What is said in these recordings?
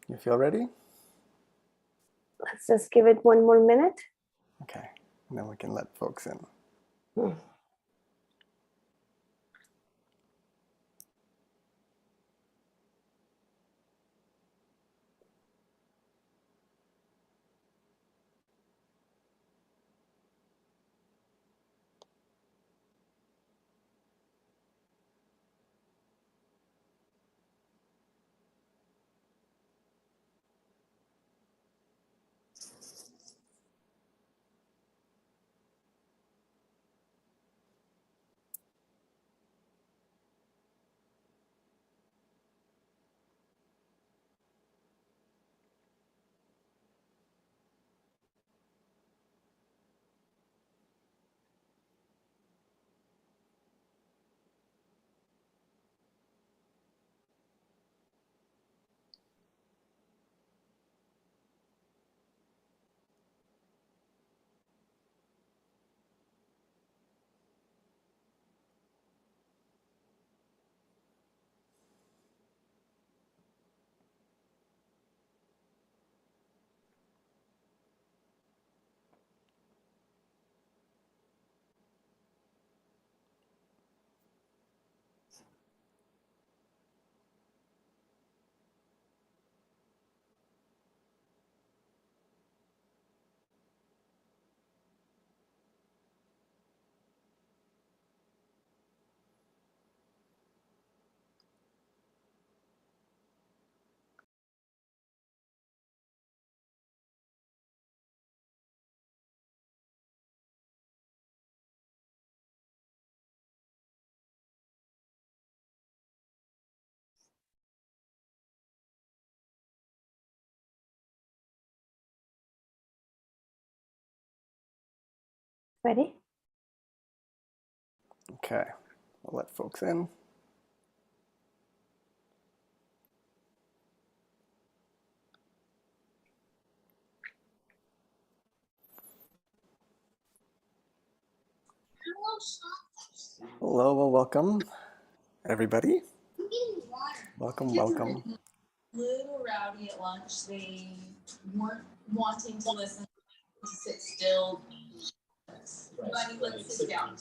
You feel ready? Let's just give it one more minute. Okay, and then we can let folks in. Ready? Okay, we'll let folks in. Hello, well, welcome, everybody. Welcome, welcome. Little rowdy at lunch. They weren't wanting to listen, to sit still. Buddy, let's sit down.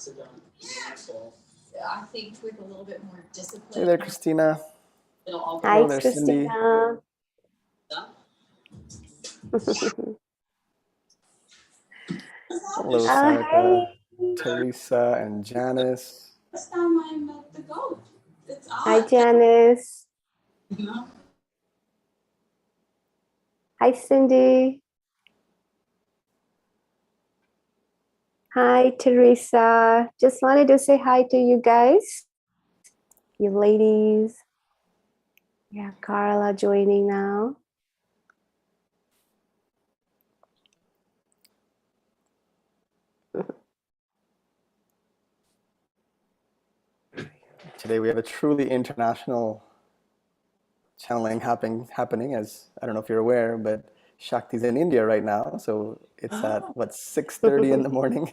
I think with a little bit more discipline. Hey there, Christina. Hi, Hello there, Cindy. Christina. Hello, Sarika, Hi. Teresa, and Janice. First time I met the goat. It's odd. Hi, Janice. Yeah. Hi, Cindy. Hi, Teresa. Just wanted to say hi to you guys, you ladies. Yeah, Carla joining now. Today we have a truly international channeling happening, as I don't know if you're aware, but Shakti's in India right now, so it's at what, 6:30 in the morning,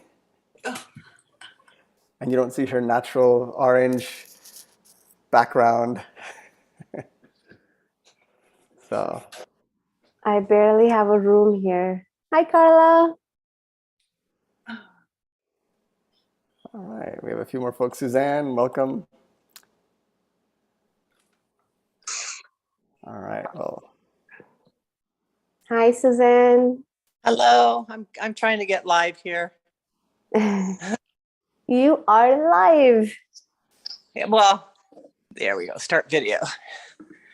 and you don't see her natural orange background. So I barely have a room here. Hi, Carla. all right, we have a few more folks. Suzanne, welcome. All right, well, Hi, Suzanne. Hello, I'm trying to get live here. You are live. Yeah, well, there we go. Start video.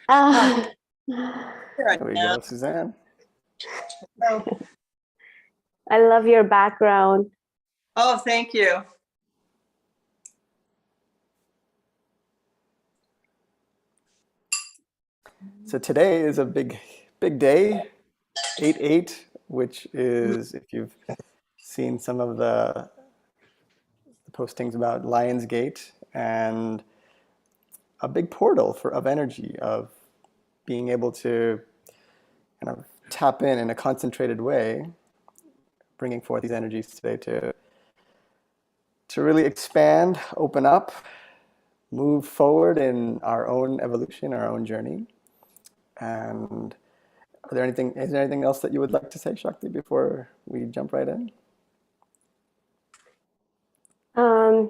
Ah. there we go, Suzanne. I love your background. Oh, thank you. So today is a big day, 8/8, which is, if you've seen some of the postings about Lionsgate, and a big portal of energy, of being able to kind of tap in a concentrated way, bringing forth these energies today to really expand, open up, move forward in our own evolution, our own journey. And Is there anything else that you would like to say, Shakti, before we jump right in?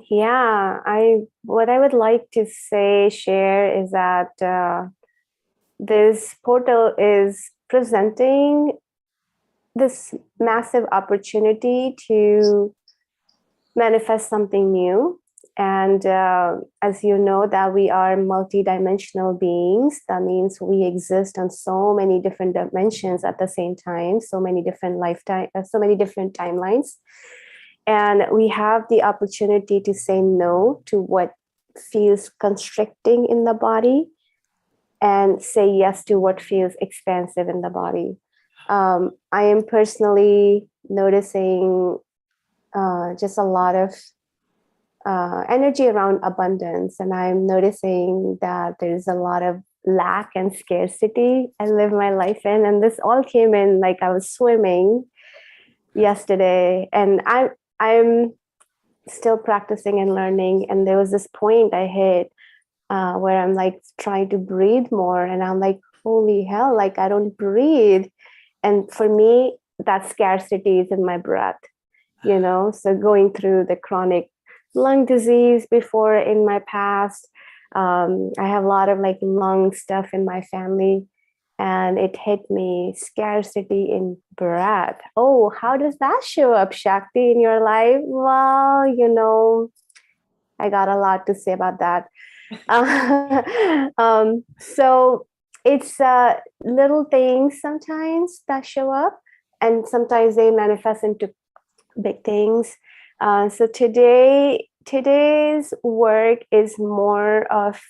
Yeah, what I would like to share is that this portal is presenting this massive opportunity to manifest something new. And as you know, that we are multidimensional beings. That means we exist on so many different dimensions at the same time, so many different so many different timelines. And we have the opportunity to say no to what feels constricting in the body and say yes to what feels expansive in the body. I am personally noticing just a lot of energy around abundance, and I'm noticing that there's a lot of lack and scarcity I live my life in. And this all came in like I was swimming yesterday, and I'm still practicing and learning. And there was this point I hit where I'm like trying to breathe more, and I'm like, holy hell, like I don't breathe. And for me, that scarcity is in my breath, so going through the chronic lung disease before in my past, I have a lot of like lung stuff in my family, and it hit me, scarcity in breath. Oh, how does that show up, Shakti, in your life? Well, I got a lot to say about that. So it's little things sometimes that show up, and sometimes they manifest into big things. So today's work is more of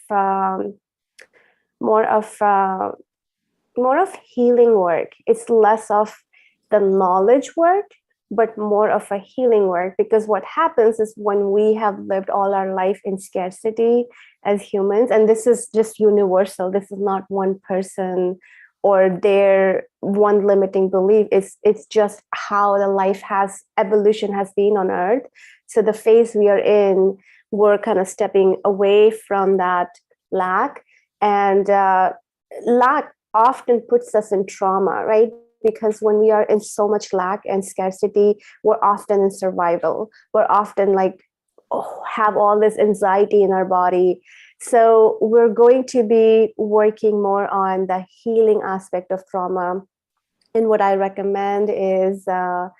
healing work. It's less of the knowledge work, but more of a healing work. Because what happens is when we have lived all our life in scarcity as humans, and this is just universal, this is not one person or their one limiting belief, it's just how the evolution has been on earth. So the phase we are in, we're kind of stepping away from that lack, and lack often puts us in trauma, right? Because when we are in so much lack and scarcity, we're often in survival. We're often like, have all this anxiety in our body. So we're going to be working more on the healing aspect of trauma. And what I recommend is to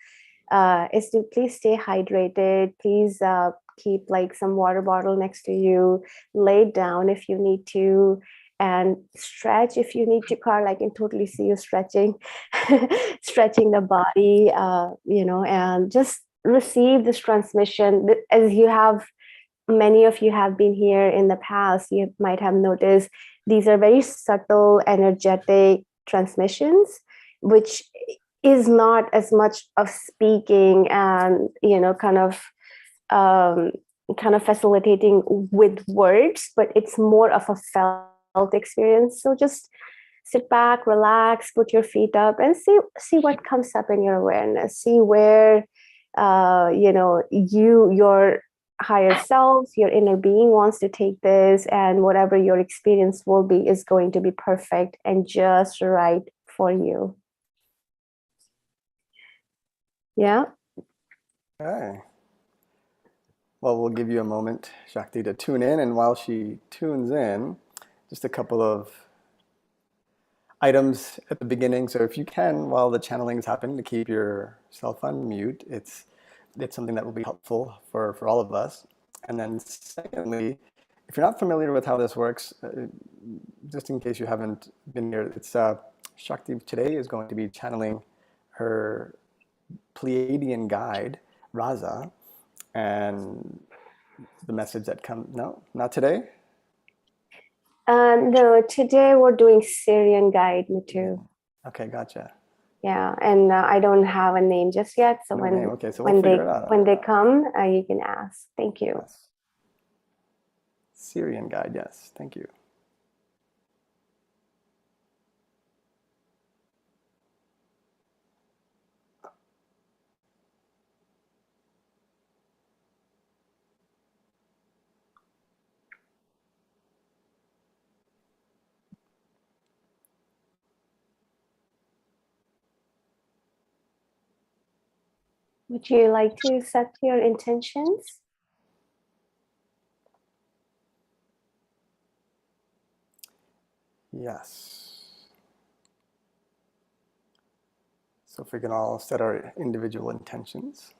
please stay hydrated. Please keep like some water bottle next to you. Lay down if you need to, and stretch if you need to. Carl, I can totally see you stretching, stretching the body, and just receive this transmission. As many of you have been here in the past, you might have noticed these are very subtle, energetic transmissions, which is not as much of speaking and, kind of facilitating with words, but it's more of a felt experience. So just sit back, relax, put your feet up, and see what comes up in your awareness. See where your higher self, your inner being wants to take this, and whatever your experience will be is going to be perfect and just right for you. Yeah. Okay. Well, we'll give you a moment, Shakti, to tune in. And while she tunes in, just a couple of items at the beginning. So if you can, while the channeling is happening, to keep yourself on mute, it's something that will be helpful for all of us. And then secondly, if you're not familiar with how this works, just in case you haven't been here, it's Shakti today is going to be channeling her Pleiadian guide, Raza, and the message that comes. No, not today. No, today we're doing Syrian guide, Muthu. Okay, gotcha. Yeah, and I don't have a name just yet. So No when name. Okay, so we'll figure it out. when they come, you can ask. Thank you. Yes. Syrian guide. Yes, thank you. Would you like to set your intentions? Yes. So if we can all set our individual intentions.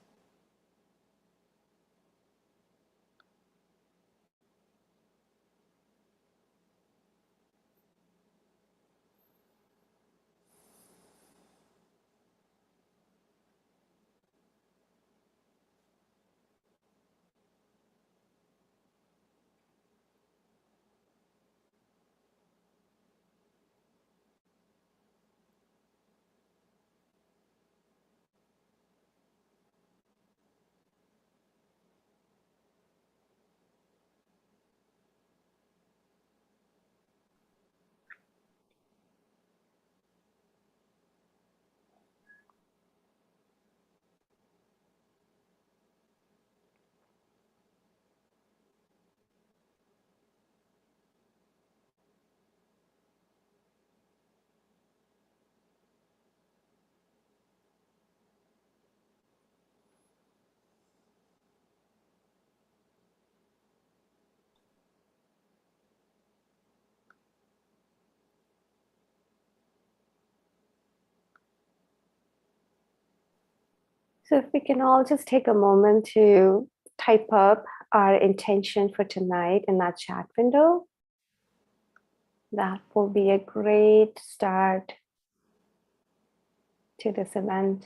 So if we can all just take a moment to type up our intention for tonight in that chat window, that will be a great start to this event.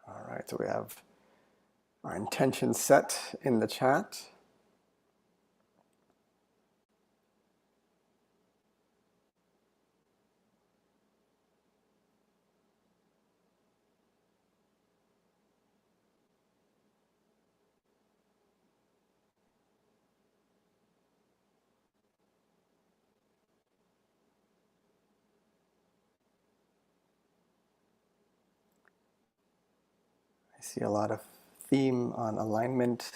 All right, so we have our intention set in the chat. I see a lot of theme on alignment,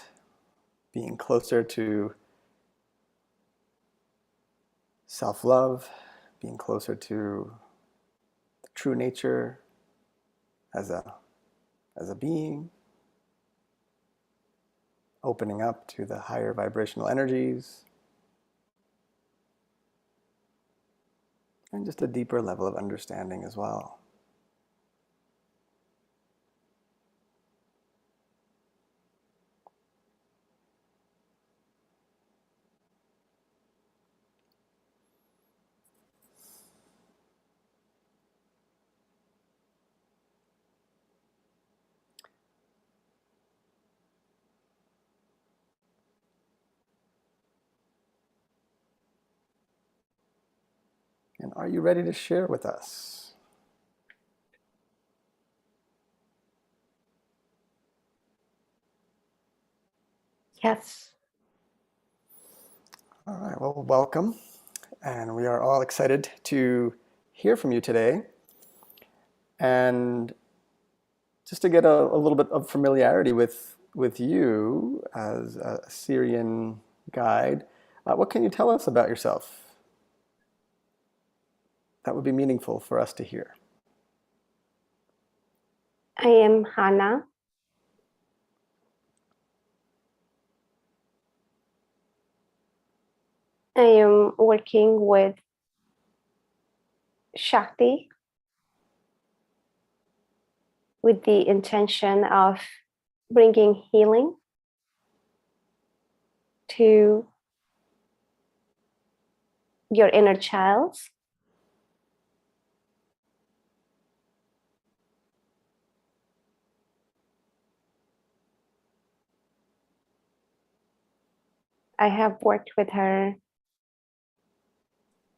being closer to self-love, being closer to the true nature as a being, opening up to the higher vibrational energies, and just a deeper level of understanding as well. And are you ready to share with us? Yes. All right, well, welcome. And we are all excited to hear from you today. And just to get a little bit of familiarity with you as a Syrian guide, what can you tell us about yourself that would be meaningful for us to hear? I am Hannah. I am working with Shakti with the intention of bringing healing to your inner child. I have worked with her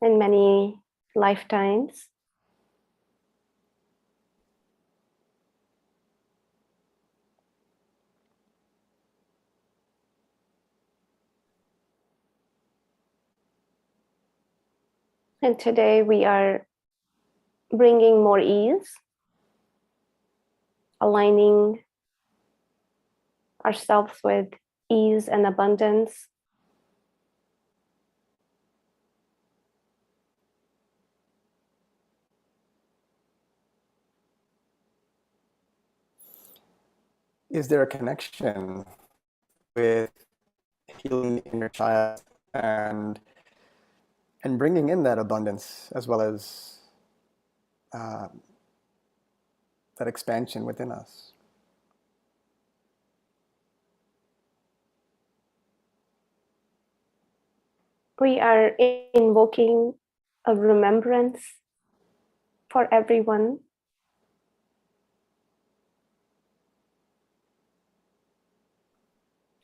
in many lifetimes. And today we are bringing more ease, aligning ourselves with ease and abundance. Is there a connection with healing the inner child and bringing in that abundance as well as that expansion within us? We are invoking a remembrance for everyone.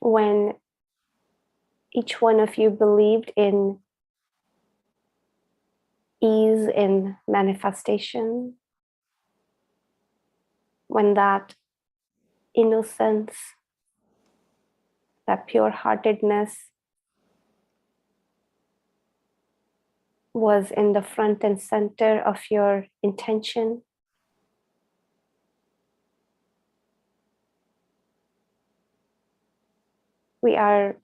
When each one of you believed in ease in manifestation, when that innocence, that pure heartedness was in the front and center of your intention. We are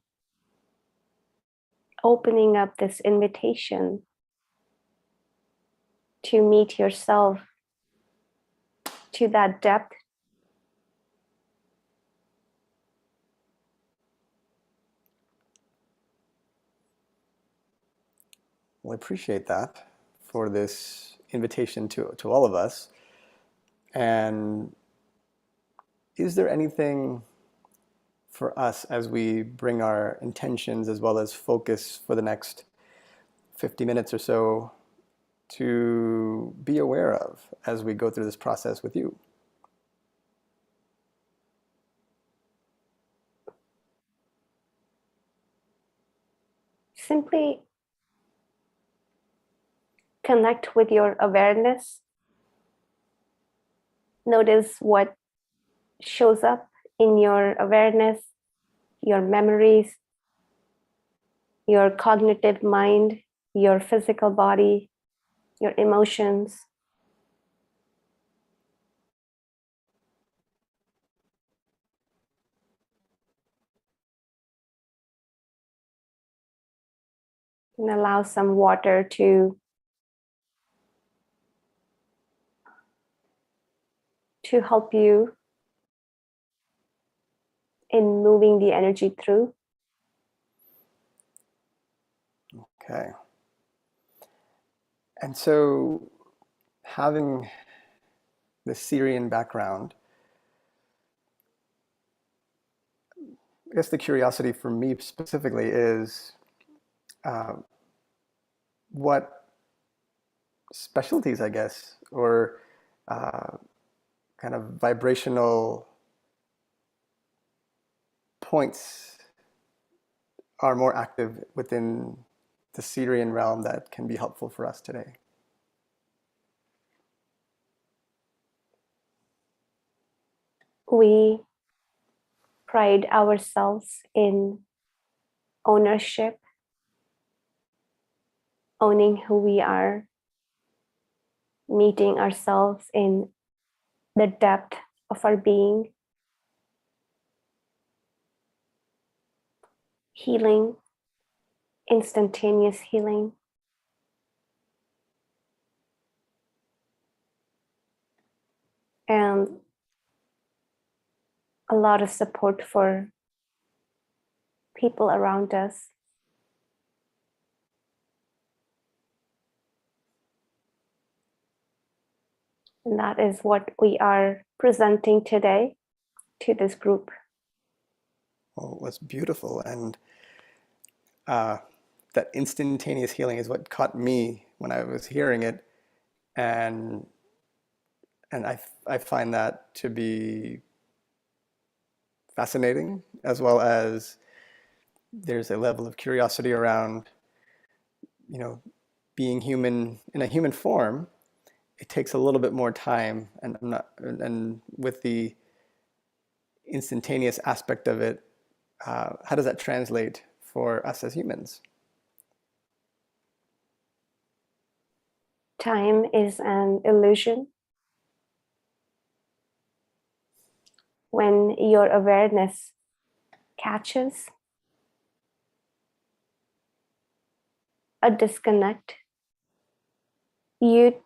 opening up this invitation to meet yourself to that depth, Well, I appreciate that for this invitation to all of us. And is there anything for us as we bring our intentions as well as focus for the next 50 minutes or so to be aware of as we go through this process with you? simply connect with your awareness. Notice what shows up in your awareness, your memories, your cognitive mind, your physical body, your emotions. And allow some water to help you in moving the energy through. Okay. And so, having the Syrian background, I guess the curiosity for me specifically is what specialties, I guess, or kind of vibrational points are more active within the Syrian realm that can be helpful for us today. We pride ourselves in ownership, owning who we are, meeting ourselves in the depth of our being, healing, instantaneous healing. And a lot of support for people around us. And that is what we are presenting today to this group. Well, that's beautiful. And that instantaneous healing is what caught me when I was hearing it. And I find that to be fascinating, as well as there's a level of curiosity around, being human in a human form. It takes a little bit more time, and with the instantaneous aspect of it, how does that translate for us as humans? Time is an illusion. When your awareness catches a disconnect, you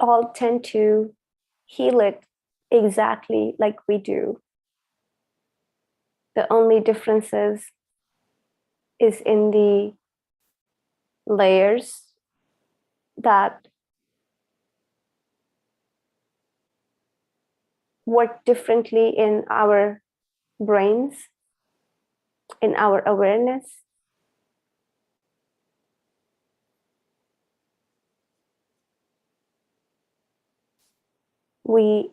all tend to heal it exactly like we do. The only differences is in the layers that work differently in our brains, in our awareness. We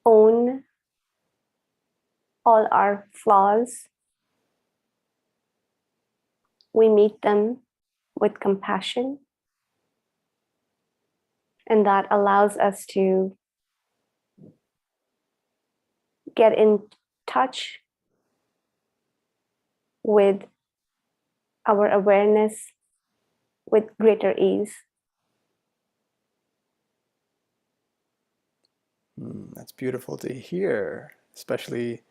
own all our flaws. We meet them with compassion. And that allows us to get in touch with our awareness with greater ease. That's beautiful to hear, especially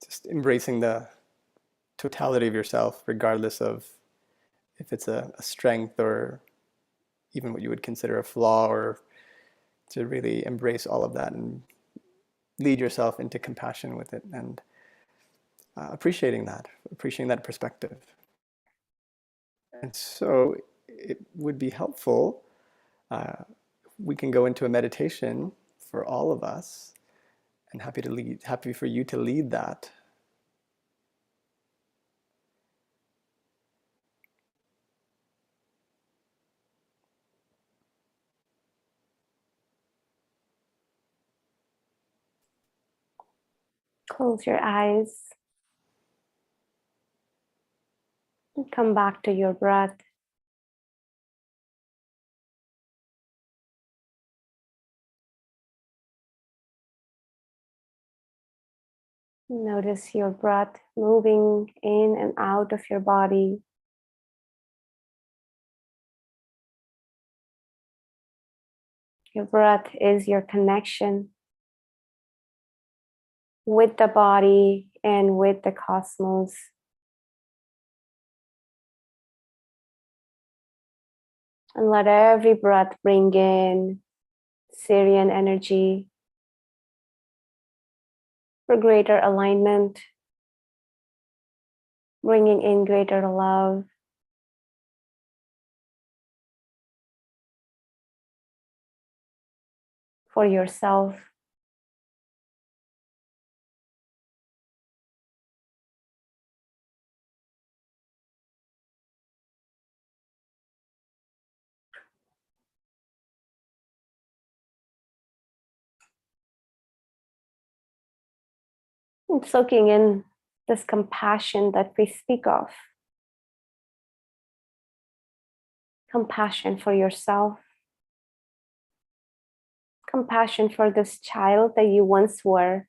just embracing the totality of yourself, regardless of if it's a strength or even what you would consider a flaw, or to really embrace all of that and lead yourself into compassion with it, and appreciating that perspective. And so it would be helpful, we can go into a meditation for all of us, and happy for you to lead that. Close your eyes and come back to your breath. Notice your breath moving in and out of your body. Your breath is your connection with the body and with the cosmos. And let every breath bring in Sirian energy for greater alignment, bringing in greater love. For yourself. And soaking in this compassion that we speak of. Compassion for yourself. Compassion for this child that you once were.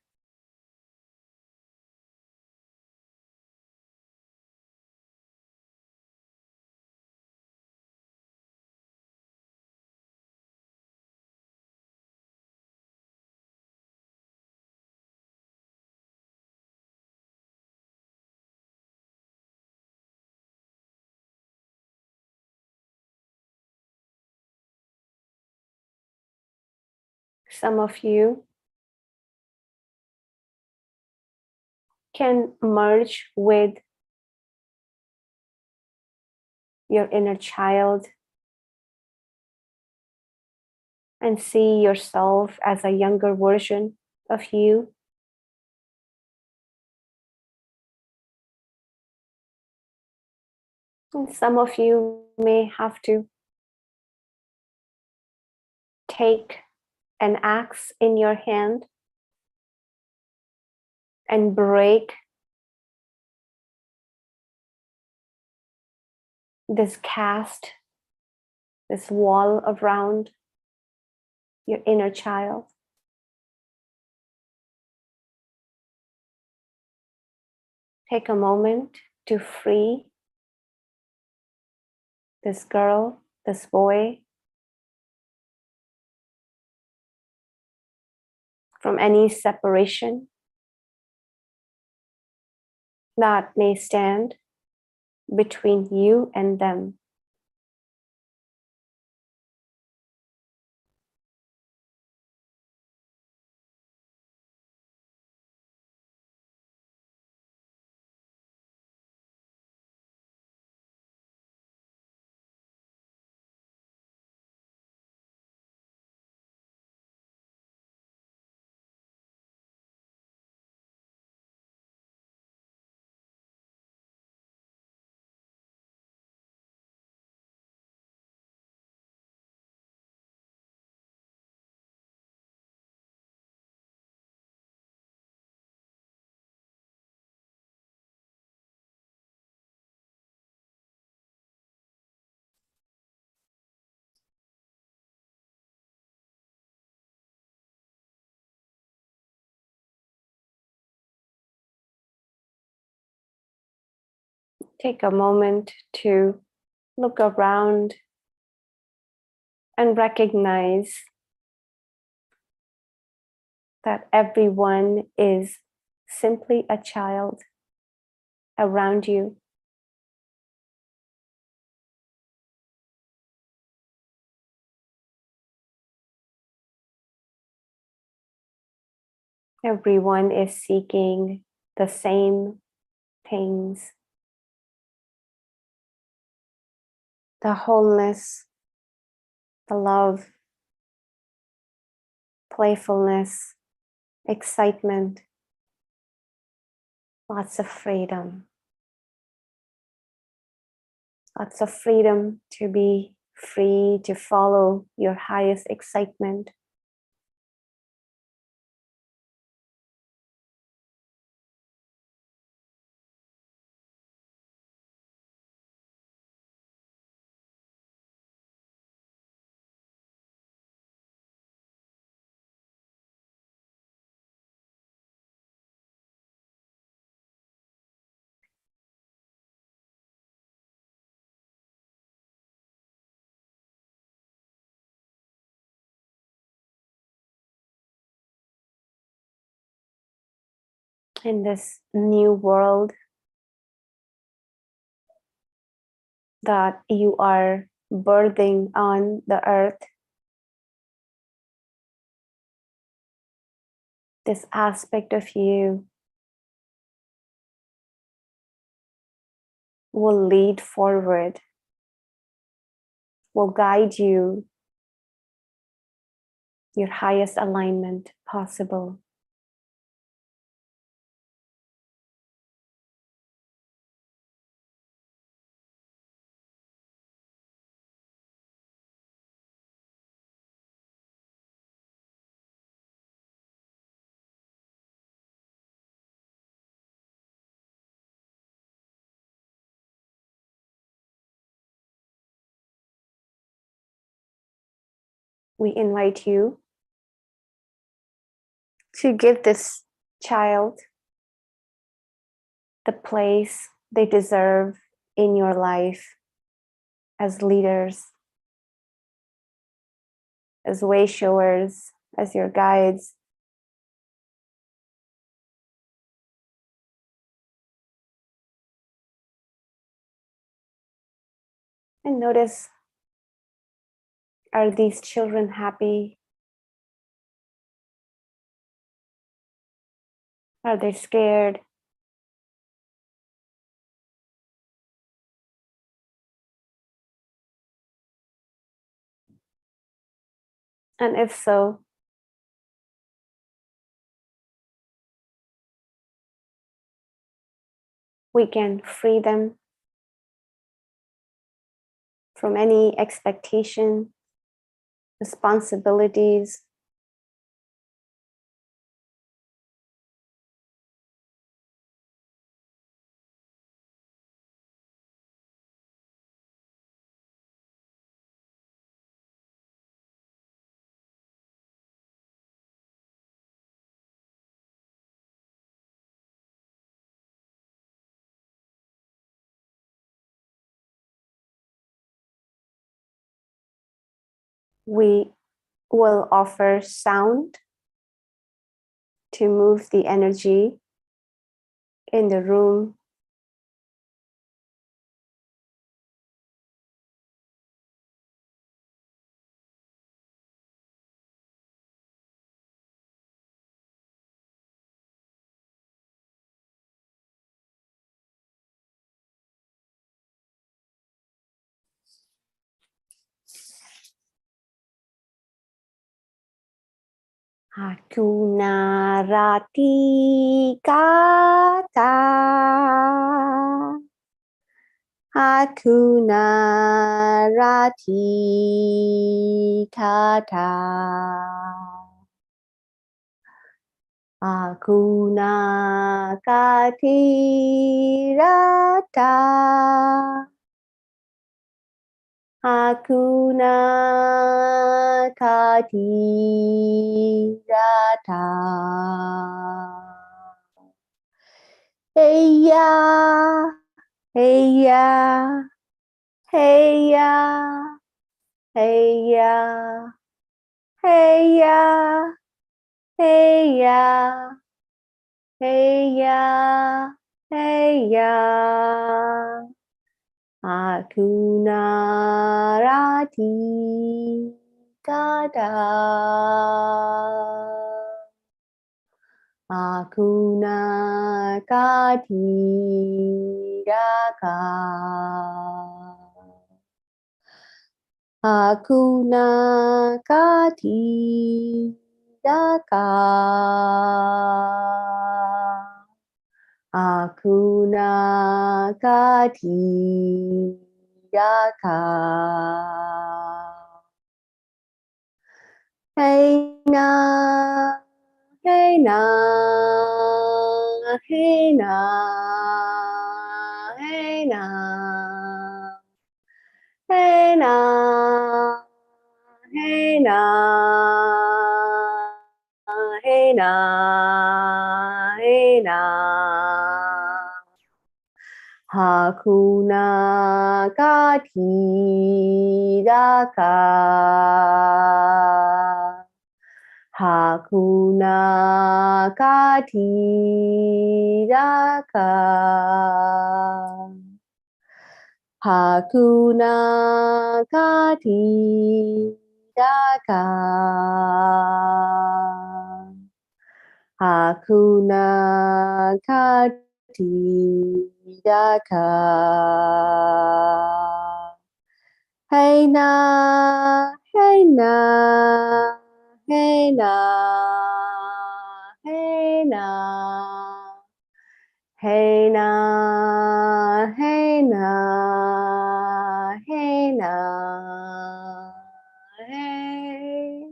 Some of you can merge with your inner child and see yourself as a younger version of you. And some of you may have to take an axe in your hand and break this cast, this wall around your inner child. Take a moment to free this girl, this boy, from any separation that may stand between you and them. Take a moment to look around and recognize that everyone is simply a child around you. Everyone is seeking the same things: the wholeness, the love, playfulness, excitement, lots of freedom. Lots of freedom to be free to follow your highest excitement. In this new world that you are birthing on the earth, this aspect of you will lead forward, will guide you your highest alignment possible. We invite you to give this child the place they deserve in your life as leaders, as way showers, as your guides. And notice, are these children happy? Are they scared? And if so, we can free them from any expectation, responsibilities. We will offer sound to move the energy in the room. Hakuna rati kata. Hakuna rati kata. Hakuna kati rata. Hakuna kati rata. Hey ya, hey ya, hey ya, hey ya, hey ya, hey ya, hey ya, hey ya. Hakuna rati kata. Hakuna kati raka. Hakuna kati raka. Hakuna kati raka. Hey na, hey na, hey na, hey na, hey na, hey na, hey na, hey na. Hakuna kati raka. Hakuna kati raka. Hakuna kati raka. Hakuna kati raka. Hey na, hey na, hey na, hey na, hey na, hey na, hey na, hey.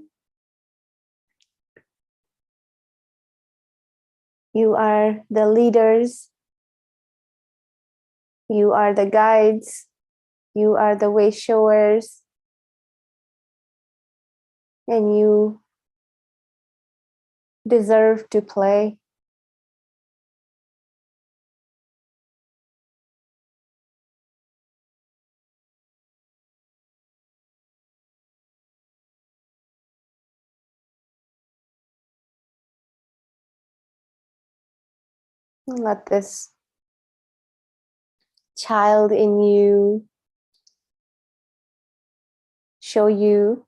You are the leaders. You are the guides. You are the way showers. And you deserve to play. Let this child in you show you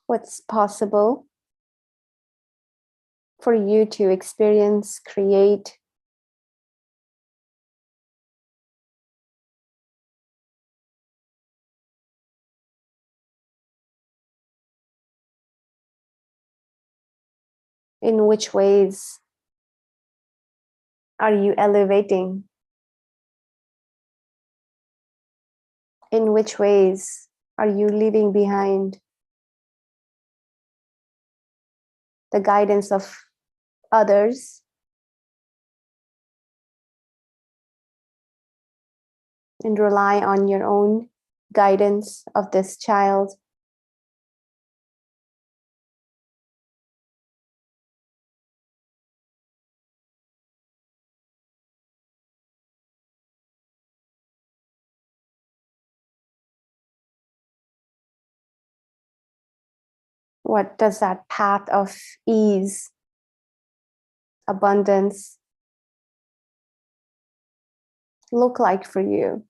what's possible for you to experience, create. In which ways are you elevating? In which ways are you leaving behind the guidance of others and rely on your own guidance of this child? What does that path of ease, abundance look like for you?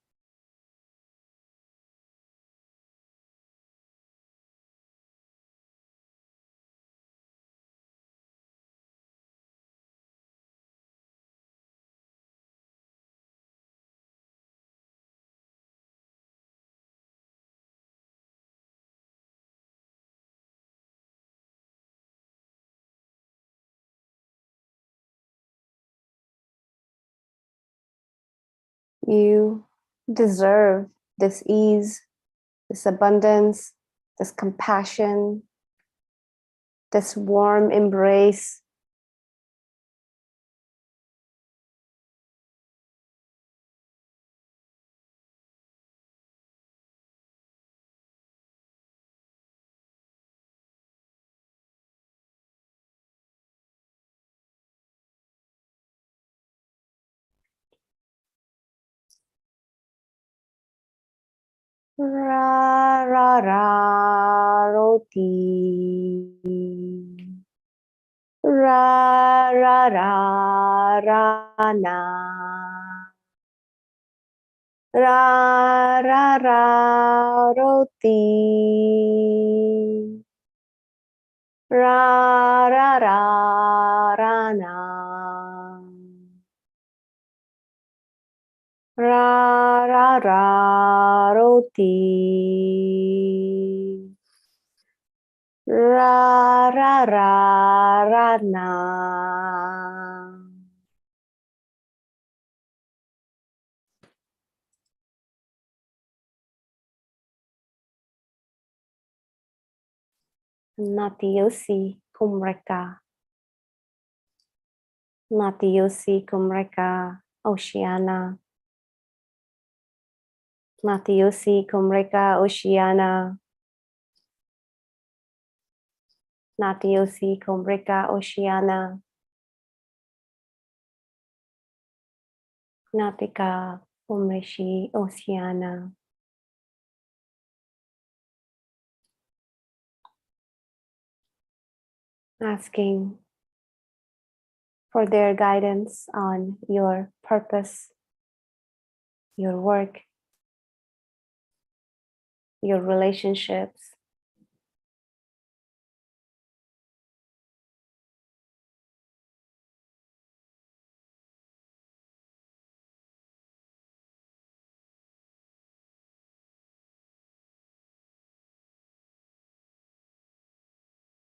You deserve this ease, this abundance, this compassion, this warm embrace. Ra ra ra roti. Ra ra ra ra na. Ra ra ra roti. Ra ra ra ra na. Ra ra ra roti. Ra ra ra ra na. Natiosi cum reca. Natiosi cum reca Oceana. Natiosi cum reca Oceana. Natiosi cum reca Oceana. Natica cum reshi Oceana. Asking for their guidance on your purpose, your work, your relationships.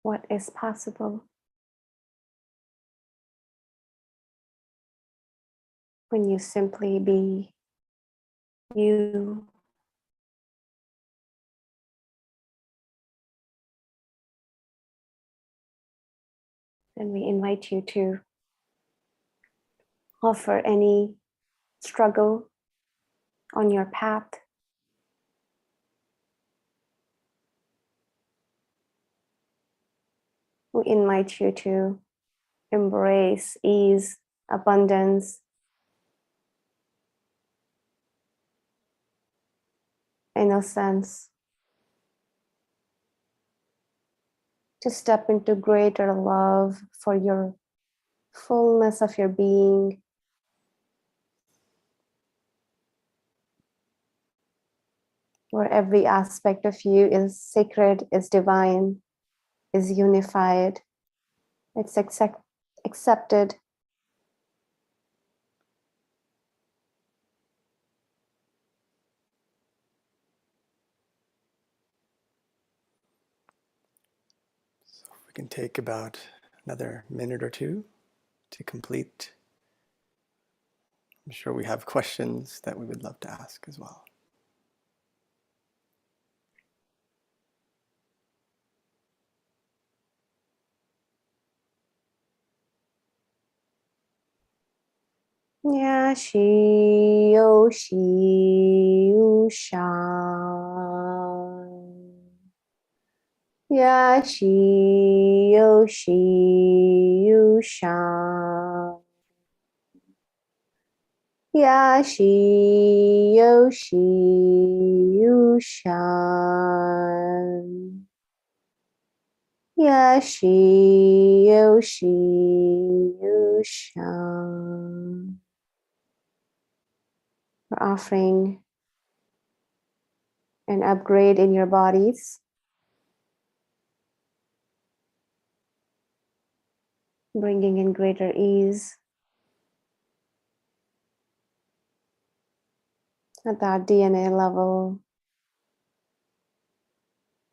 What is possible when you simply be you? And we invite you to offer any struggle on your path. We invite you to embrace ease, abundance, innocence, to step into greater love for your fullness of your being, where every aspect of you is sacred, is divine, is unified, it's accepted. We can take about another minute or two to complete. I'm sure we have questions that we would love to ask as well. Yashi Yoshi Ushan. Yashi Yoshi Ushan. Yashi Yoshi Ushan. Yashi Yoshi Ushan. We're offering an upgrade in your bodies, bringing in greater ease at that DNA level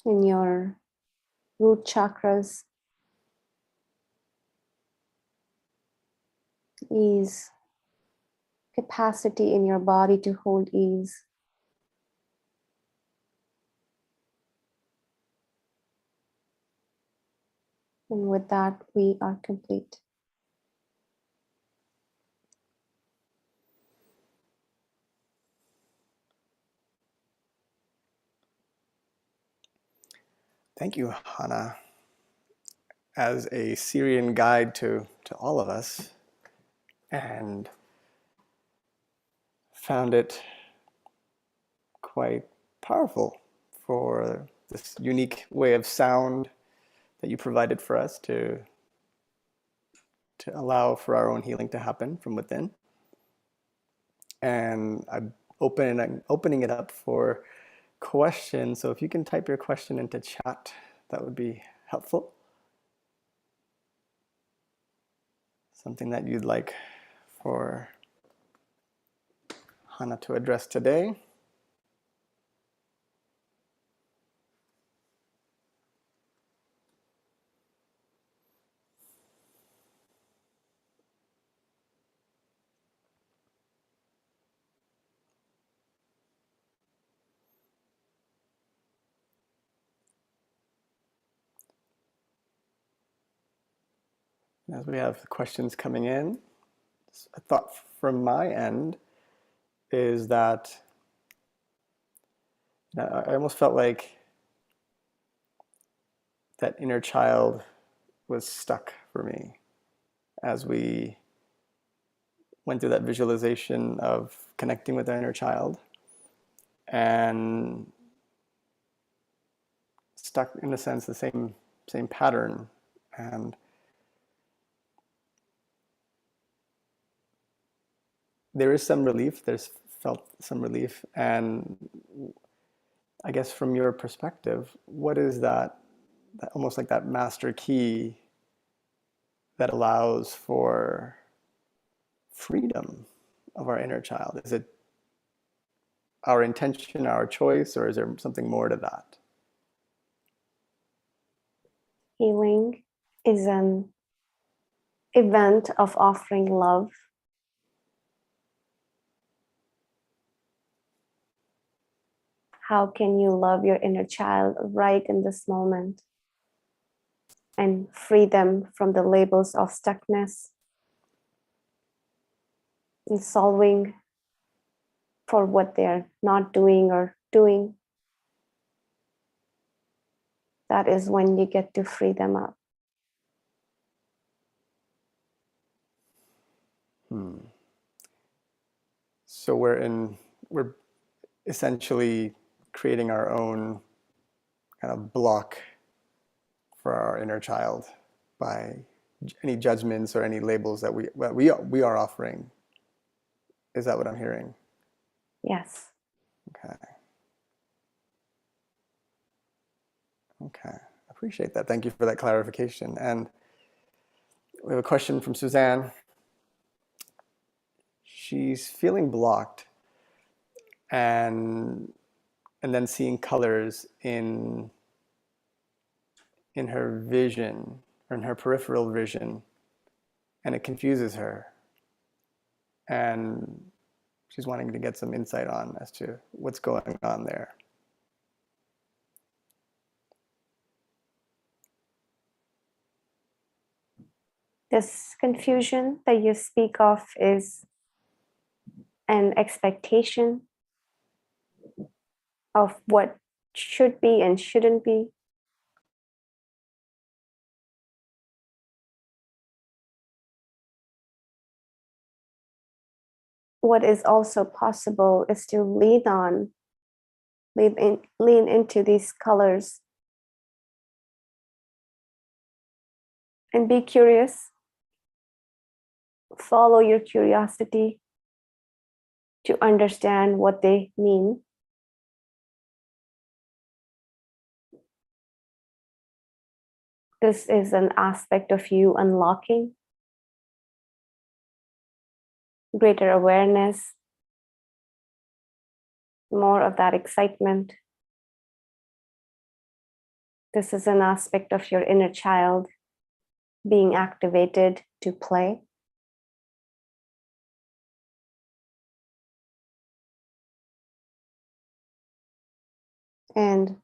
in your root chakras. Ease, capacity in your body to hold ease. And with that, we are complete. Thank you, Hannah. As a Syrian guide to all of us, and found it quite powerful for this unique way of sound that you provided for us to allow for our own healing to happen from within. And I'm opening it up for questions. So if you can type your question into chat, that would be helpful. Something that you'd like for Hannah to address today. As we have questions coming in, a thought from my end is that I almost felt like that inner child was stuck for me as we went through that visualization of connecting with our inner child, and stuck, in a sense, the same pattern. And there is some relief. There's felt some relief. And I guess from your perspective, what is that almost like that master key that allows for freedom of our inner child? Is it our intention, our choice, or is there something more to that? Healing is an event of offering love. How can you love your inner child right in this moment and free them from the labels of stuckness and solving for what they're not doing or doing? That is when you get to free them up. So we're essentially creating our own kind of block for our inner child by any judgments or any labels that we are offering. Is that what I'm hearing? Yes. Okay. Appreciate that. Thank you for that clarification. And we have a question from Suzanne. She's feeling blocked and then seeing colors in her vision or in her peripheral vision, and it confuses her. And she's wanting to get some insight on as to what's going on there. This confusion that you speak of is an expectation of what should be and shouldn't be. What is also possible is to lean into these colors and be curious. Follow your curiosity to understand what they mean. This is an aspect of you unlocking greater awareness, more of that excitement. This is an aspect of your inner child being activated to play. And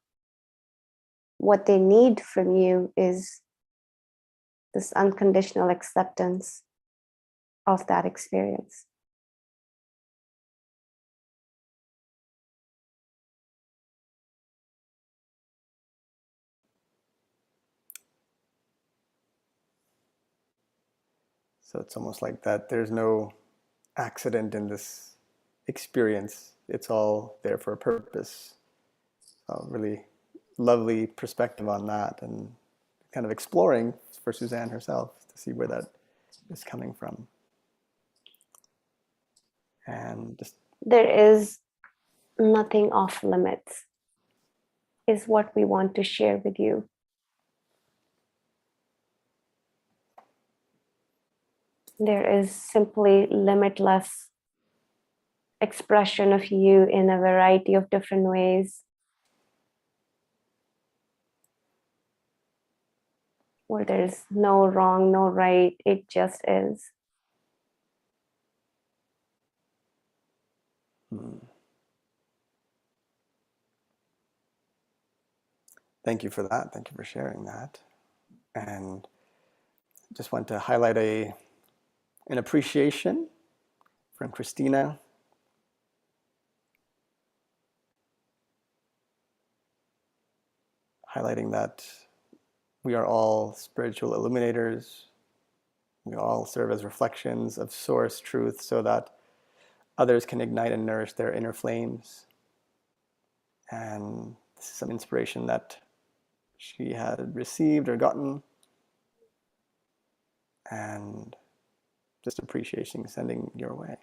what they need from you is this unconditional acceptance of that experience. So it's almost like that there's no accident in this experience. It's all there for a purpose. So really lovely perspective on that, and kind of exploring for Suzanne herself to see where that is coming from. And just There is nothing off limits, is what we want to share with you. There is simply limitless expression of you in a variety of different ways, where there's no wrong, no right, it just is. Thank you for that. Thank you for sharing that. And just want to highlight an appreciation from Christina. Highlighting that we are all spiritual illuminators. We all serve as reflections of source truth so that others can ignite and nourish their inner flames. And this is some inspiration that she had received or gotten. And just appreciation sending your way.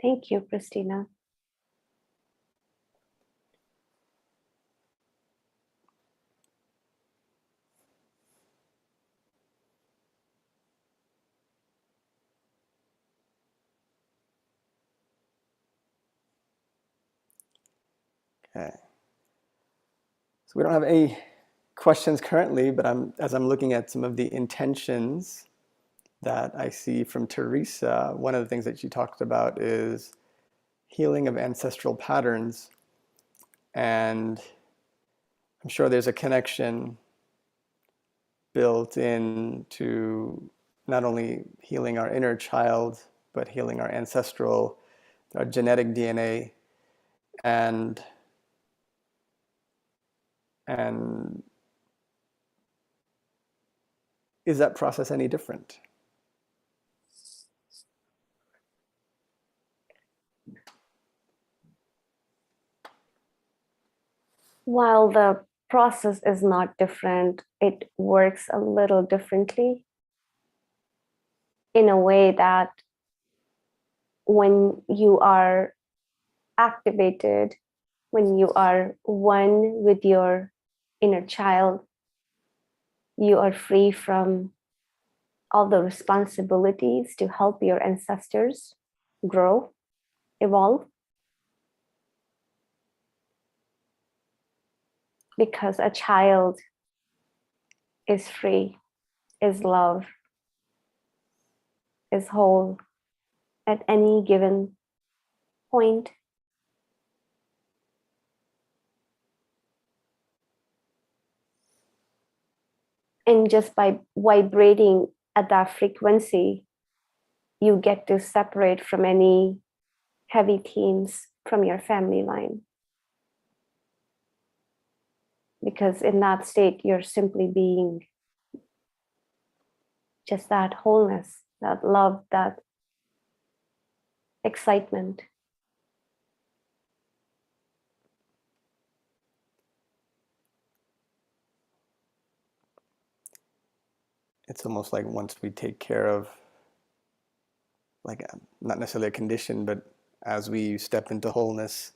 Thank you, Christina. Okay. So we don't have any questions currently, but as I'm looking at some of the intentions that I see from Teresa, one of the things that she talked about is healing of ancestral patterns. And I'm sure there's a connection built into not only healing our inner child, but healing our ancestral, our genetic DNA, and is that process any different? While the process is not different, it works a little differently in a way that when you are activated, when you are one with your inner child, you are free from all the responsibilities to help your ancestors grow. evolve. Because a child is free, is love, is whole at any given point. And just by vibrating at that frequency, you get to separate from any heavy themes from your family line. Because in that state, you're simply being just that wholeness, that love, that excitement. It's almost like once we take care of, like, not necessarily a condition, but as we step into wholeness,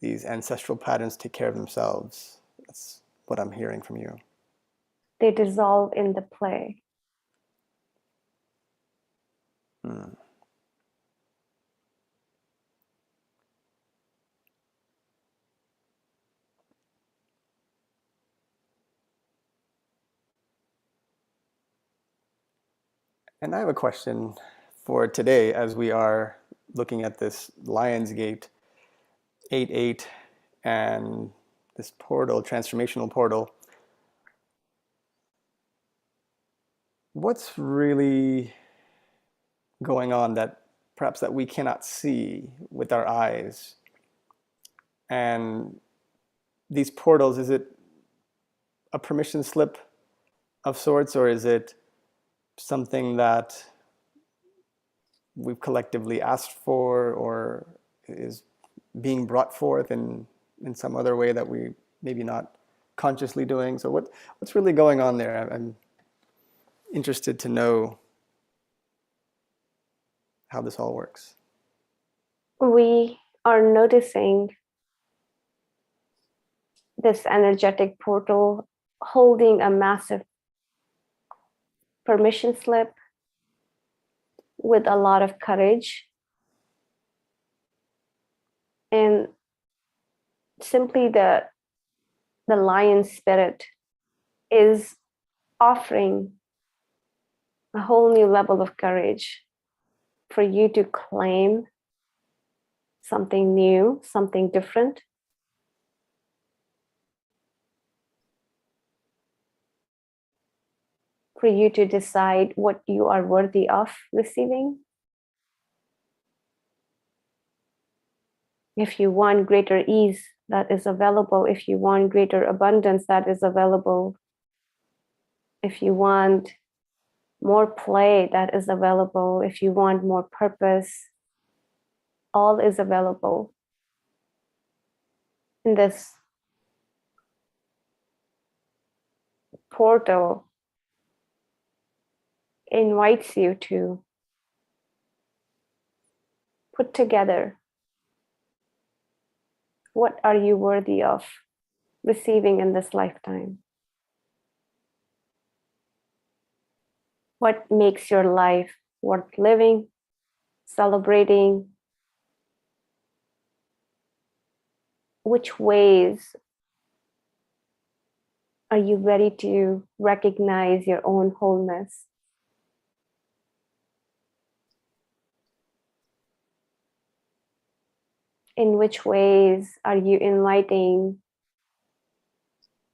these ancestral patterns take care of themselves. That's what I'm hearing from you. They dissolve in the play. Hmm. And I have a question for today as we are looking at this Lionsgate 8-8 and this portal, transformational portal. What's really going on that perhaps that we cannot see with our eyes? And these portals, is it a permission slip of sorts, or is it something that we've collectively asked for, or is being brought forth in some other way that we maybe not consciously doing? So what's really going on there? I'm interested to know how this all works. We are noticing this energetic portal holding a massive permission slip with a lot of courage, and simply the lion spirit is offering a whole new level of courage for you to claim something new, something different. For you to decide what you are worthy of receiving. If you want greater ease, that is available. If you want greater abundance, that is available. If you want more play, that is available. If you want more purpose, all is available. And this portal invites you to put together what are you worthy of receiving in this lifetime? What makes your life worth living, celebrating? Which ways are you ready to recognize your own wholeness? In which ways are you inviting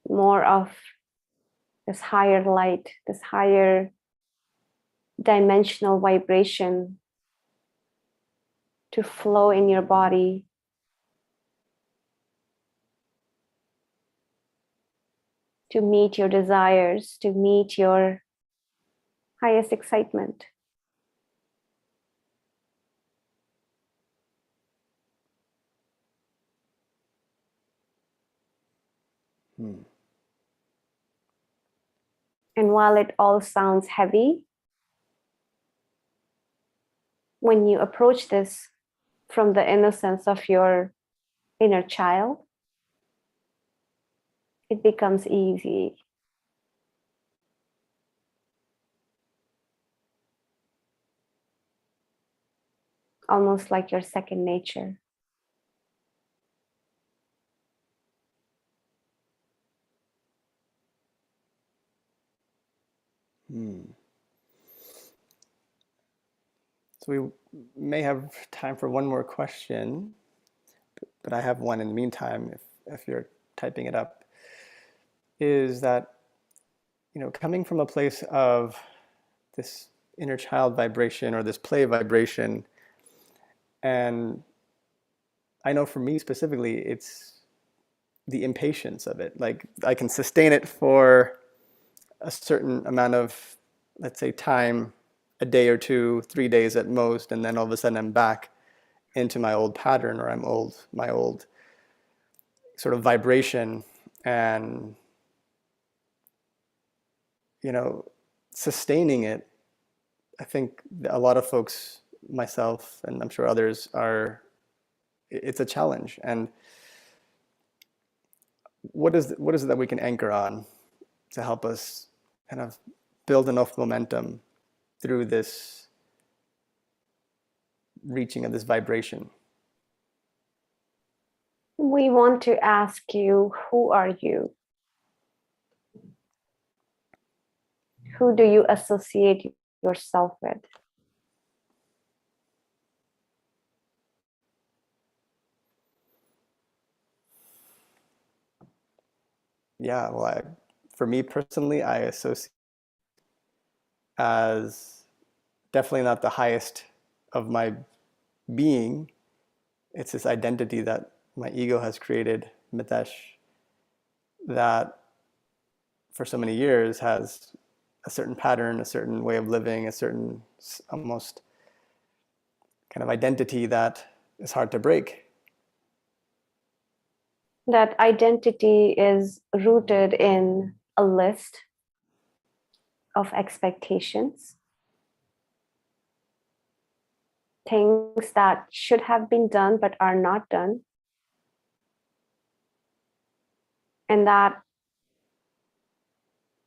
more of this higher light, this higher dimensional vibration to flow in your body, to meet your desires, to meet your highest excitement? Hmm. And while it all sounds heavy, when you approach this from the innocence of your inner child, it becomes easy. almost like your second nature. So we may have time for one more question, but I have one in the meantime, if you're typing it up, is that, coming from a place of this inner child vibration or this play vibration, and I know for me specifically, it's the impatience of it. Like, I can sustain it for a certain amount of, let's say, time, a day or two, 3 days at most, and then all of a sudden I'm back into my old pattern, or my old sort of vibration. And sustaining it, I think a lot of folks, myself and I'm sure others, it's a challenge. And what is it that we can anchor on to help us kind of build enough momentum through this reaching of this vibration? We want to ask you, who are you? Who do you associate yourself with? Yeah, well, for me personally, I associate as definitely not the highest of my being. It's this identity that my ego has created, Mitesh, that for so many years has a certain pattern, a certain way of living, a certain almost kind of identity that is hard to break. That identity is rooted in a list of expectations, things that should have been done but are not done, and that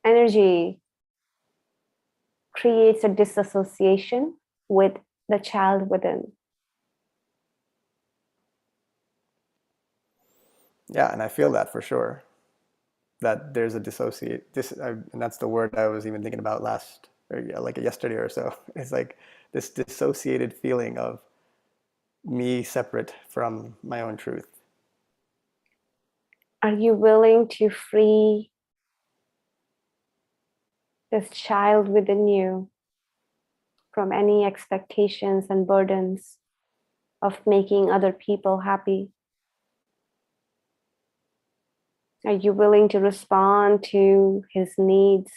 energy creates a disassociation with the child within. Yeah, and I feel that for sure. That there's a and that's the word I was even thinking about like yesterday or so. It's like this dissociated feeling of me separate from my own truth. Are you willing to free this child within you from any expectations and burdens of making other people happy? Are you willing to respond to his needs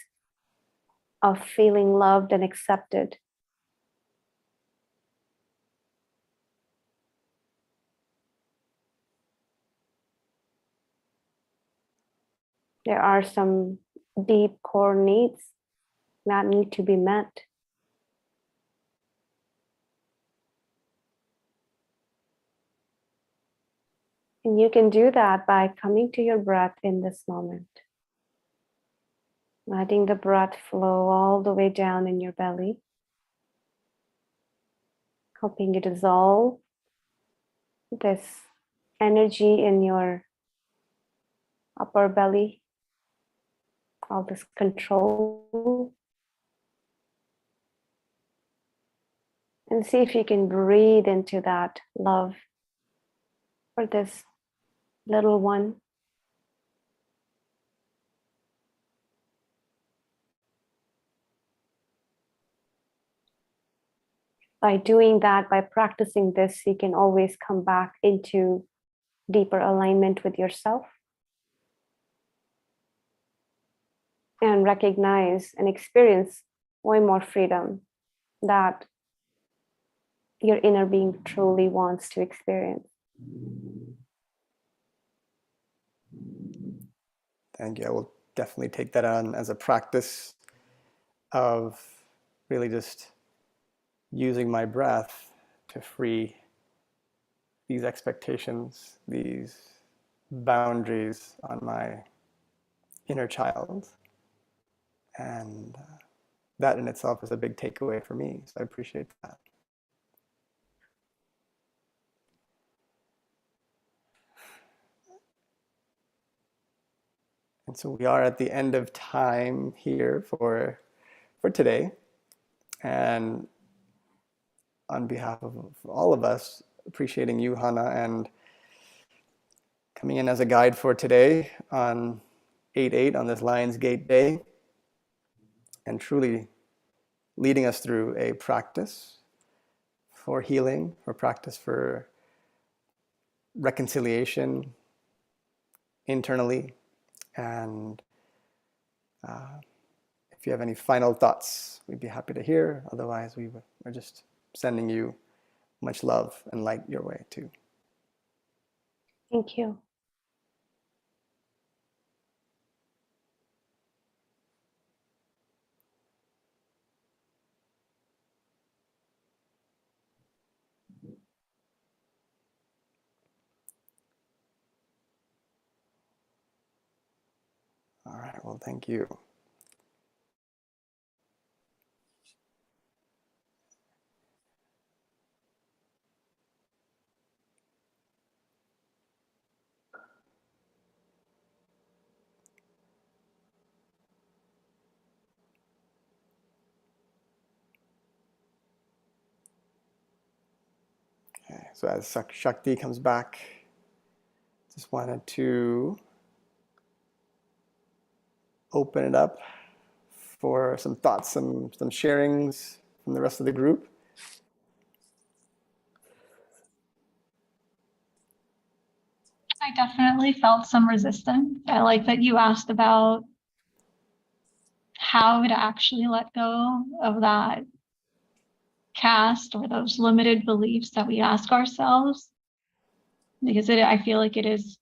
of feeling loved and accepted? There are some deep core needs that need to be met. And you can do that by coming to your breath in this moment. Letting the breath flow all the way down in your belly, helping you dissolve this energy in your upper belly, all this control. And see if you can breathe into that love for this little one. By doing that, by practicing this, you can always come back into deeper alignment with yourself and recognize and experience way more freedom that your inner being truly wants to experience. Thank you. I will definitely take that on as a practice of really just using my breath to free these expectations, these boundaries on my inner child. And that in itself is a big takeaway for me. So I appreciate that. so we are at the end of time here for today. And on behalf of all of us, appreciating you, Hannah, and coming in as a guide for today on 8/8 on this Lionsgate Day, and truly leading us through a practice for healing, or practice for reconciliation internally. And if you have any final thoughts, we'd be happy to hear. Otherwise, we're just sending you much love and light your way too. Thank you. All right, well, thank you. Okay, so as Shakti comes back, just wanted to open it up for some thoughts, some sharings from the rest of the group. I definitely felt some resistance. I like that you asked about how to actually let go of that cast or those limited beliefs that we ask ourselves. Because I feel like it's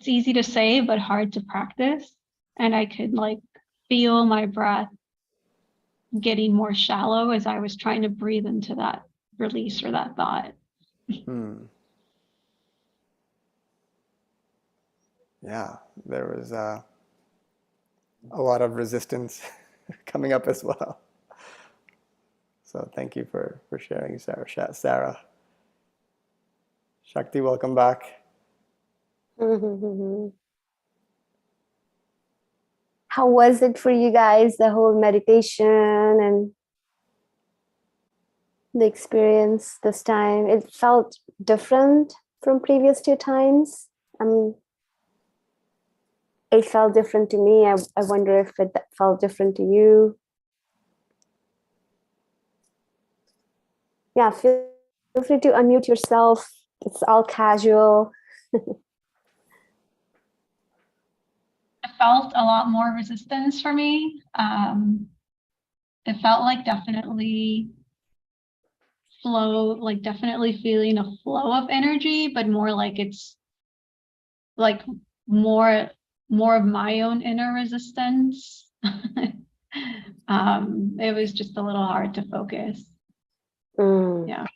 easy to say, but hard to practice. And I could like feel my breath getting more shallow as I was trying to breathe into that release or that thought. Yeah, there was a lot of resistance coming up as well. So thank you for sharing, Sarah. Shakti, welcome back. How was it for you guys, the whole meditation and the experience this time? It felt different from previous 2 times. It felt different to me. I wonder if it felt different to you. Yeah, feel free to unmute yourself. It's all casual. It felt a lot more resistance for me. It felt like definitely definitely feeling a flow of energy, but more like it's like more of my own inner resistance. It was just a little hard to focus. Yeah.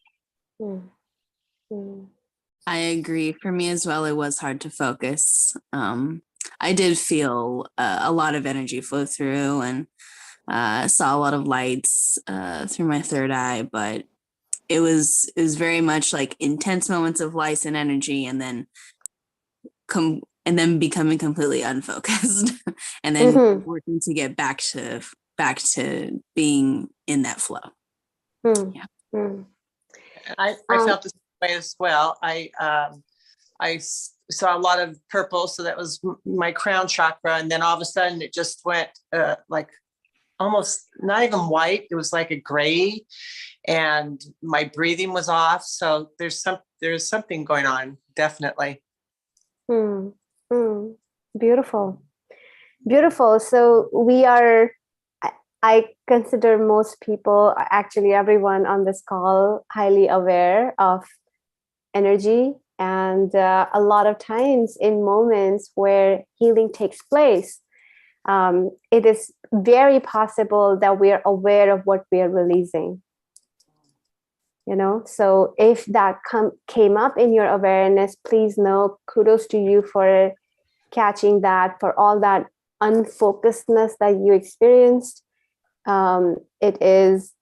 I agree. For me as well, it was hard to focus. I did feel a lot of energy flow through, and saw a lot of lights through my third eye, but it was very much like intense moments of light and energy, and then becoming completely unfocused, and then working to get back to being in that flow. Yeah. I felt the same way as well. I saw a lot of purple, so that was my crown chakra, and then all of a sudden it just went like almost not even white. It was like a gray, and my breathing was off. So there's something going on, definitely. Beautiful. So I consider most people, actually everyone on this call, highly aware of energy. And a lot of times in moments where healing takes place, it is very possible that we are aware of what we are releasing. So if that came up in your awareness, please know, kudos to you for catching that, for all that unfocusedness that you experienced. It is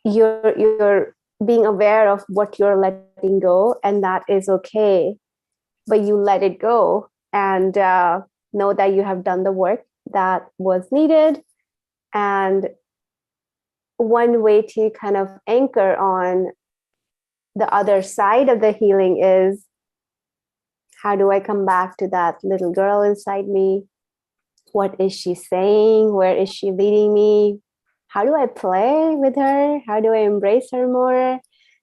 you're being aware of what you're letting go, and that is okay, but you let it go. And know that you have done the work that was needed. And one way to kind of anchor on the other side of the healing is, how do I come back to that little girl inside me? What is she saying? Where is she leading me? How do I play with her? How do I embrace her more?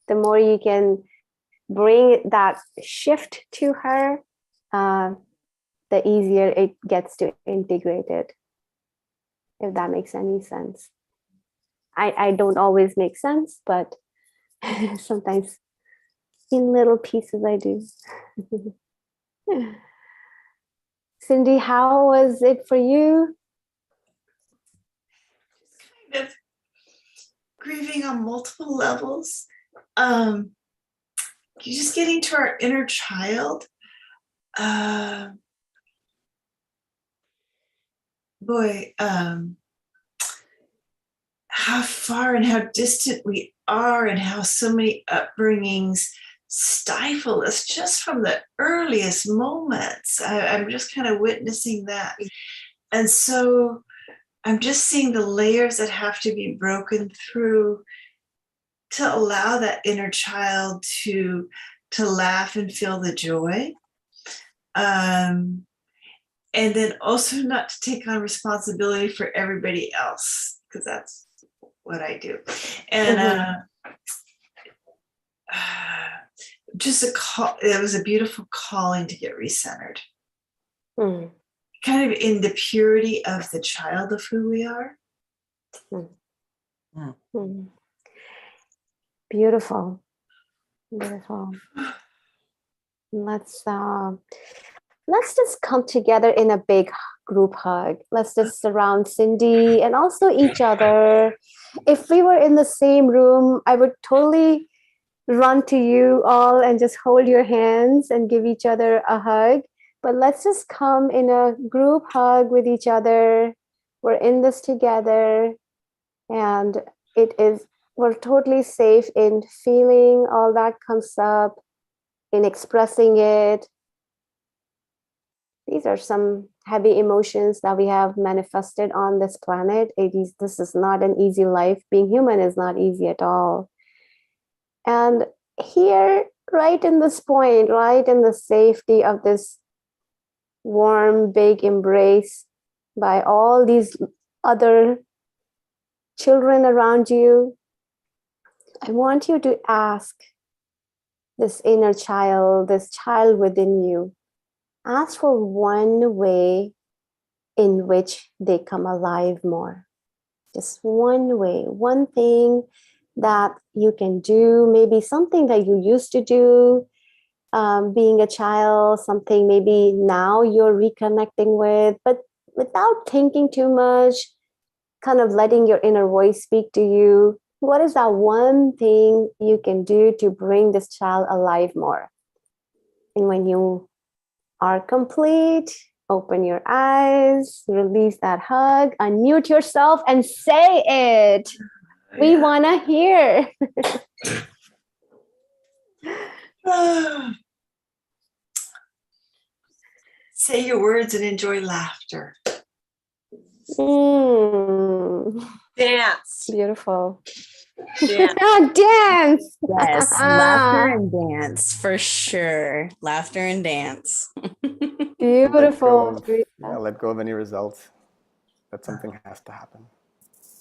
The more you can bring that shift to her, the easier it gets to integrate it, if that makes any sense. I don't always make sense, but sometimes in little pieces I do. Cindy, how was it for you? Kind of grieving on multiple levels. Just getting to our inner child. How far and how distant we are, and how so many upbringings stifle us just from the earliest moments. I'm just kind of witnessing that. And so I'm just seeing the layers that have to be broken through to allow that inner child to laugh and feel the joy. And then also not to take on responsibility for everybody else, because that's what I do. And just it was a beautiful calling to get recentered. Mm. Kind of in the purity of the child of who we are. Mm. Beautiful. Beautiful. Let's just come together in a big group hug. Let's just surround Cindy and also each other. If we were in the same room, I would totally run to you all and just hold your hands and give each other a hug. But let's just come in a group hug with each other. We're in this together, and we're totally safe in feeling all that comes up, in expressing it. These are some heavy emotions that we have manifested on this planet. This is not an easy life. Being human is not easy at all. And here, right in this point, right in the safety of this warm, big embrace by all these other children around you, I want you to ask this inner child, this child within you, ask for one way in which they come alive more. Just one way, one thing that you can do, maybe something that you used to do being a child, something maybe now you're reconnecting with, but without thinking too much, kind of letting your inner voice speak to you. What is that one thing you can do to bring this child alive more? And when you are complete, open your eyes, release that hug, unmute yourself and say it. We want to hear. Say your words and enjoy laughter. Dance. Beautiful. Dance. Dance. Yes, laughter and dance for sure. Laughter and dance. Beautiful. Let go of any results. That something has to happen.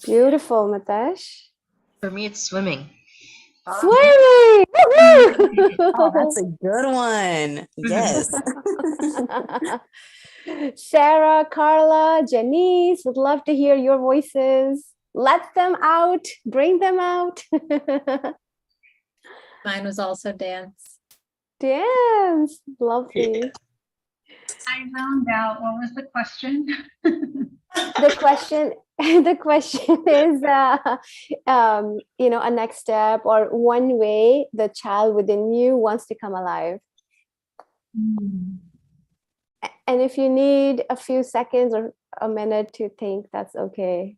Beautiful, Mitesh. For me, it's swimming. Swimming! Oh, that's a good one. Yes. Sarah, Carla, Janice, would love to hear your voices. Let them out. Bring them out. Mine was also dance. Dance. Lovely. I found out. What was the question? The question is a next step or one way the child within you wants to come alive. And if you need a few seconds or a minute to think, that's okay.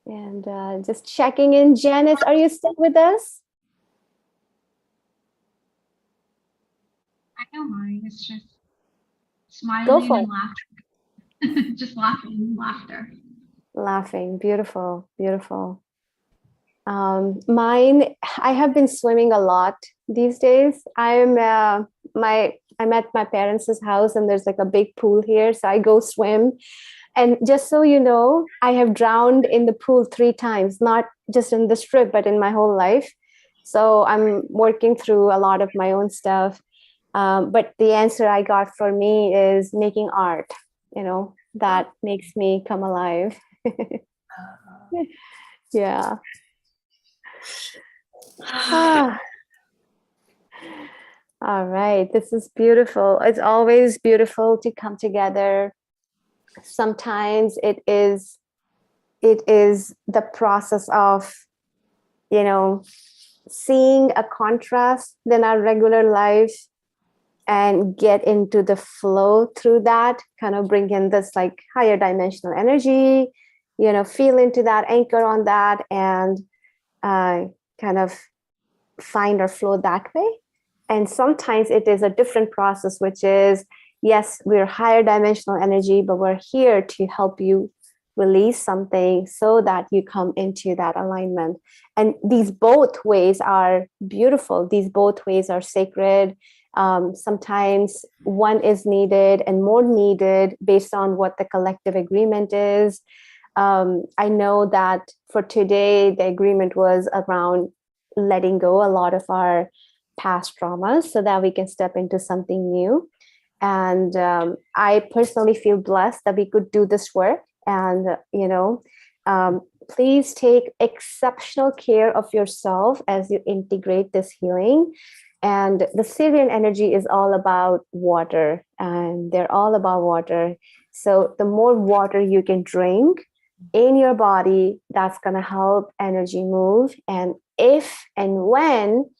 And just checking in. Janice, are you still with us? I don't mind. It's just Smiling for and it. laughing. Just laughing, laughter. Laughing. Beautiful. Beautiful. Mine, I have been swimming a lot these days. I'm at my parents' house and there's like a big pool here. So I go swim. And just so you know, I have drowned in the pool 3 times, not just in this trip, but in my whole life. So I'm working through a lot of my own stuff. But the answer I got for me is making art, that makes me come alive. Yeah. Ah. All right. This is beautiful. It's always beautiful to come together. Sometimes it is the process of, seeing a contrast than our regular life and get into the flow through that, kind of bring in this like higher dimensional energy, feel into that, anchor on that, and kind of find our flow that way. And sometimes it is a different process, which is, yes, we're higher dimensional energy, but we're here to help you release something so that you come into that alignment. And these both ways are beautiful. These both ways are sacred. Sometimes one is needed and more needed based on what the collective agreement is. I know that for today, the agreement was around letting go a lot of our past traumas so that we can step into something new. And I personally feel blessed that we could do this work. And, please take exceptional care of yourself as you integrate this healing. And the Syrian energy is all about water, and they're all about water. So the more water you can drink in your body, that's going to help energy move. And if and when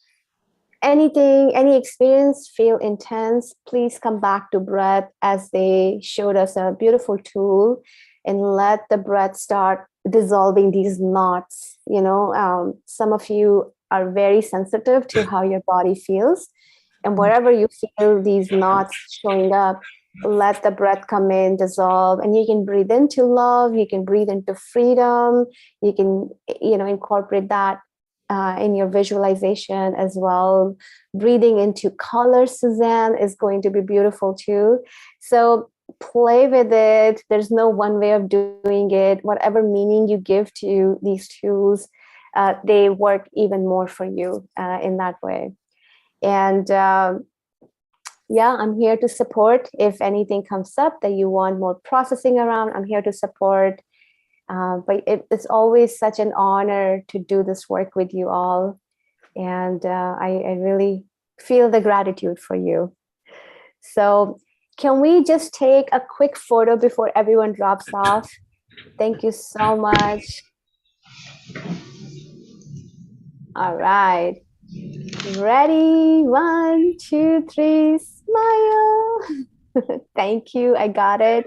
any experience feel intense, please come back to breath, as they showed us a beautiful tool, and let the breath start dissolving these knots. Some of you are very sensitive to how your body feels, and wherever you feel these knots showing up, let the breath come in, dissolve, and you can breathe into love, you can breathe into freedom, you can incorporate that in your visualization as well. Breathing into color, Suzanne, is going to be beautiful too. So play with it. There's no one way of doing it. Whatever meaning you give to these tools, they work even more for you in that way. And I'm here to support. If anything comes up that you want more processing around, I'm here to support. But it's always such an honor to do this work with you all. And I really feel the gratitude for you. So can we just take a quick photo before everyone drops off? Thank you so much. All right. Ready? 1, 2, 3, smile. Thank you. I got it.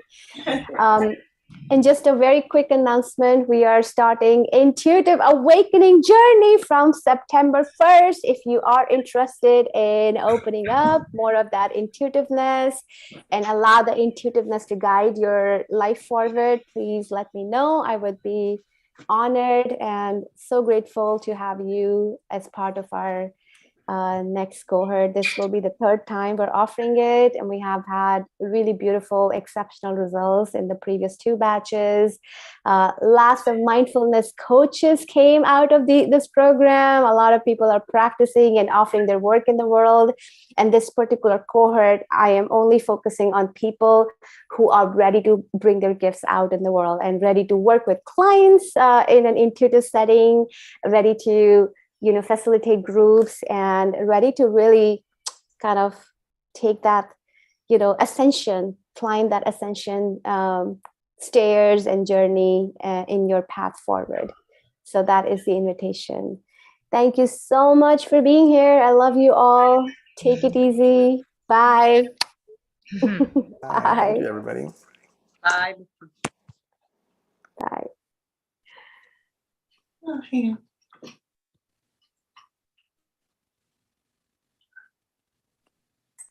And just a very quick announcement, we are starting Intuitive Awakening Journey from September 1st. If you are interested in opening up more of that intuitiveness and allow the intuitiveness to guide your life forward, please let me know. I would be honored and so grateful to have you as part of our next cohort. This will be the 3rd time we're offering it, and we have had really beautiful, exceptional results in the previous 2 batches. Lots of mindfulness coaches came out of this program. A lot of people are practicing and offering their work in the world. And this particular cohort, I am only focusing on people who are ready to bring their gifts out in the world and ready to work with clients in an intuitive setting, ready to facilitate groups, and ready to really kind of take that, ascension, climb that ascension stairs and journey in your path forward. So that is the invitation. Thank you so much for being here. I love you all. Take it easy. Bye. Bye. Thank you, everybody. Bye. Bye. Oh, yeah.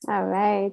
All right.